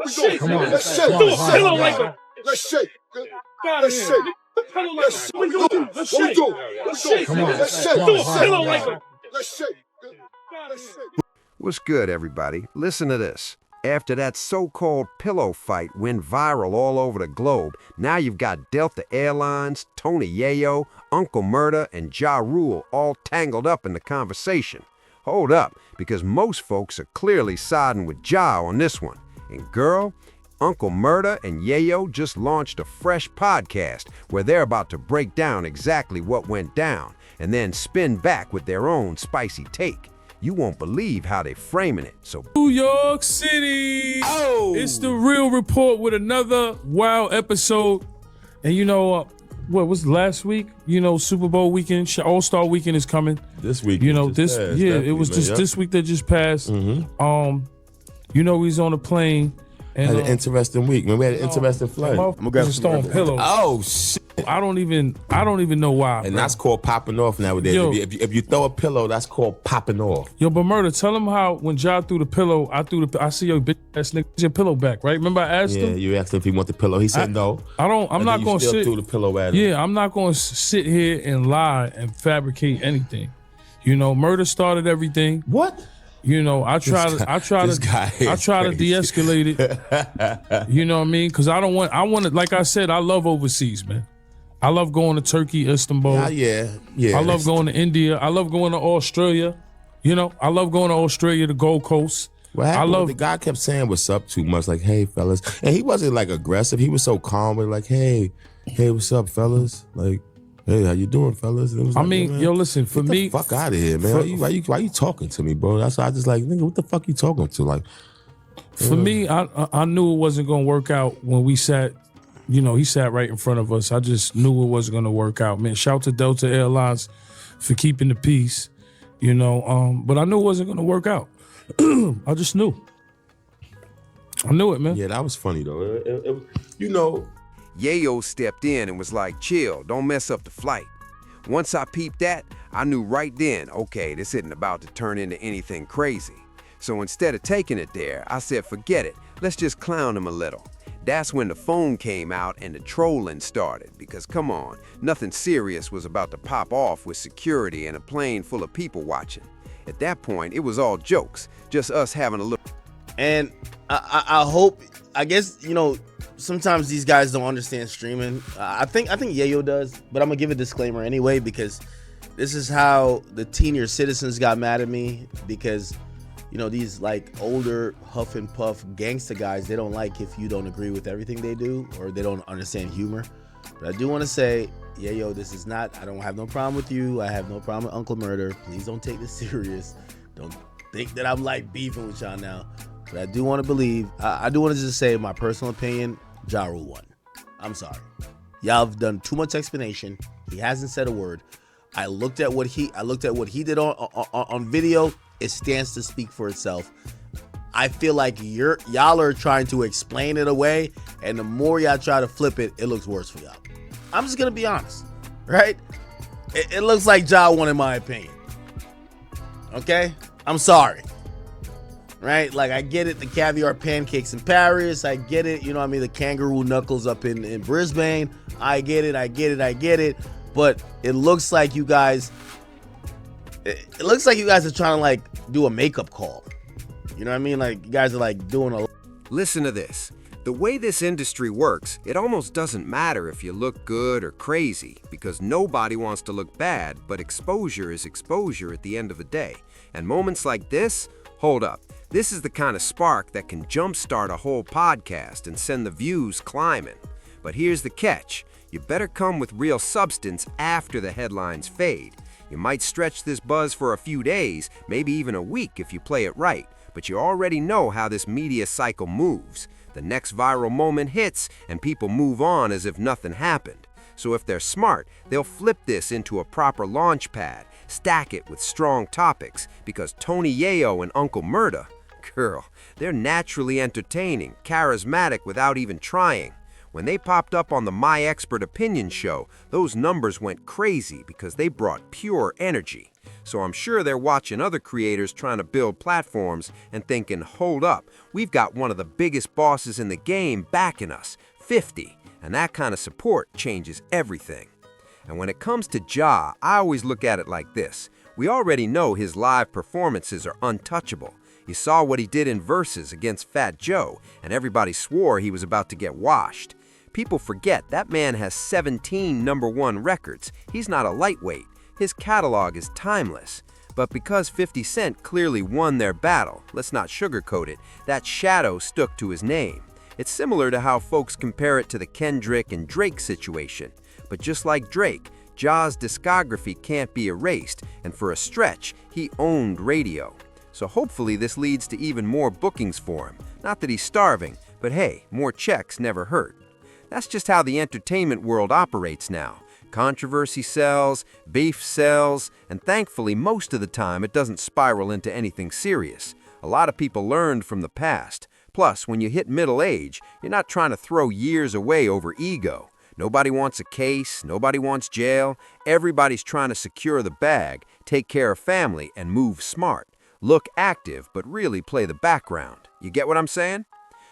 Let's shake. Come on. Let's shake. Do a Pillow like a. Let's shake. Let's shake. Pillow like a. We go. Let's shake. Let's shake. Come on. Let's shake. Do a pillow like a. Let's shake. Let's shake. What's good, everybody? Listen to this. After that so-called pillow fight went viral all over the globe, now you've got Delta Airlines, Tony Yayo, Uncle Murda, and Ja Rule all tangled up in the conversation. Hold up, because most folks are clearly siding with Ja on this one. And girl, Uncle Murda and Yayo just launched a fresh podcast where they're about to break down exactly what went down and then spin back with their own spicy take. You won't believe how they're framing it, so... New York City! Oh! It's The Real Report with another wild episode. And you know, what was last week? You know, Super Bowl weekend, All-Star weekend is coming. This week. You know, this, passed, yeah, it was just this week that just passed. Mm-hmm. You know, he's on a plane. And, had an interesting week, man. We had an interesting flight. I'm gonna grab some pillows. Oh, shit. I don't even know why. And that's called popping off nowadays. Yo, if you throw a pillow, that's called popping off. Yo, but Murda, tell him how when Ja threw the pillow, I see your bitch ass nigga, your pillow back, right? Remember I asked him? Yeah, you asked him if he want the pillow. He said no. I'm not gonna sit. Threw the pillow at him. Yeah, I'm not gonna sit here and lie and fabricate anything. You know, Murda started everything. What? You know, I try to de-escalate it. You know what I mean? Because I want to, like I said, I love overseas, man. I love going to Turkey, Istanbul. Yeah. I love going to India. I love going to Australia. You know, I love going to Australia, the Gold Coast. What happened? The guy kept saying what's up too much, like, hey, fellas. And he wasn't like aggressive. He was so calm, but like, hey, what's up, fellas? Like, hey, how you doing, fellas? And it was I mean, yo, listen, for me, get the fuck out of here, man. Why you talking to me, bro? That's why I just like, nigga, what the fuck you talking to? Like, for me, I knew it wasn't gonna work out when we sat. You know, he sat right in front of us. I just knew it wasn't gonna work out, man. Shout to Delta Airlines for keeping the peace. You know, but I knew it wasn't gonna work out. I just knew. I knew it, man. Yeah, that was funny though. You know. Yayo stepped in and was like, chill, don't mess up the flight. Once I peeped that, I knew right then, okay, this isn't about to turn into anything crazy. So instead of taking it there, I said, forget it, let's just clown him a little. That's when the phone came out and the trolling started, because come on, nothing serious was about to pop off with security and a plane full of people watching. At that point, it was all jokes, just us having a little... And I hope, I guess, you know, sometimes these guys don't understand streaming. I think Yayo does, but I'm gonna give a disclaimer anyway, because this is how the senior citizens got mad at me, because, you know, these like older huff and puff gangster guys, they don't like if you don't agree with everything they do or they don't understand humor. But I do want to say, Yayo, this is not, I don't have no problem with you. I have no problem with Uncle Murda. Please don't take this serious. Don't think that I'm like beefing with y'all now. But I do want to believe, I do want to just say my personal opinion, Ja Rule won. I'm sorry. Y'all have done too much explanation. He hasn't said a word. I looked at what he did on video. It stands to speak for itself. I feel like y'all are trying to explain it away, and the more y'all try to flip it, it looks worse for y'all. I'm just gonna be honest, right? It looks like Ja won in my opinion. Okay? I'm sorry. Right? Like, I get it, the caviar pancakes in Paris. I get it, you know what I mean? The kangaroo knuckles up in Brisbane. I get it. But it looks like you guys, it looks like you guys are trying to, like, do a makeup call. You know what I mean? Like, you guys are, like, doing a... Listen to this. The way this industry works, it almost doesn't matter if you look good or crazy, because nobody wants to look bad, but exposure is exposure at the end of the day. And moments like this, hold up. This is the kind of spark that can jumpstart a whole podcast and send the views climbing. But here's the catch. You better come with real substance after the headlines fade. You might stretch this buzz for a few days, maybe even a week if you play it right, but you already know how this media cycle moves. The next viral moment hits and people move on as if nothing happened. So if they're smart, they'll flip this into a proper launch pad, stack it with strong topics, because Tony Yayo and Uncle Murda, girl, they're naturally entertaining, charismatic without even trying. When they popped up on the My Expert Opinion show, those numbers went crazy because they brought pure energy. So I'm sure they're watching other creators trying to build platforms and thinking, hold up, we've got one of the biggest bosses in the game backing us, 50, and that kind of support changes everything. And when it comes to Ja, I always look at it like this. We already know his live performances are untouchable. You saw what he did in Versus against Fat Joe, and everybody swore he was about to get washed. People forget that man has 17 #1 records. He's not a lightweight. His catalog is timeless. But because 50 Cent clearly won their battle, let's not sugarcoat it, that shadow stuck to his name. It's similar to how folks compare it to the Kendrick and Drake situation. But just like Drake, Ja's discography can't be erased, and for a stretch, he owned radio. So hopefully this leads to even more bookings for him. Not that he's starving, but hey, more checks never hurt. That's just how the entertainment world operates now. Controversy sells, beef sells, and thankfully most of the time it doesn't spiral into anything serious. A lot of people learned from the past. Plus, when you hit middle age, you're not trying to throw years away over ego. Nobody wants a case, nobody wants jail. Everybody's trying to secure the bag, take care of family, and move smart. Look active, but really play the background. You get what I'm saying?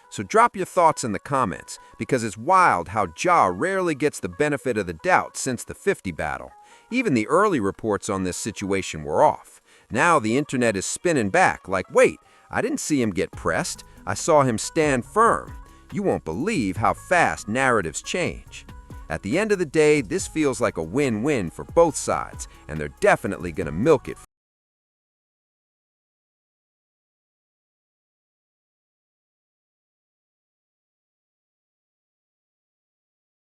So drop your thoughts in the comments, because it's wild how Ja rarely gets the benefit of the doubt since the 50 battle. Even the early reports on this situation were off. Now the internet is spinning back like, wait, I didn't see him get pressed. I saw him stand firm. You won't believe how fast narratives change. At the end of the day, this feels like a win-win for both sides, and they're definitely going to milk it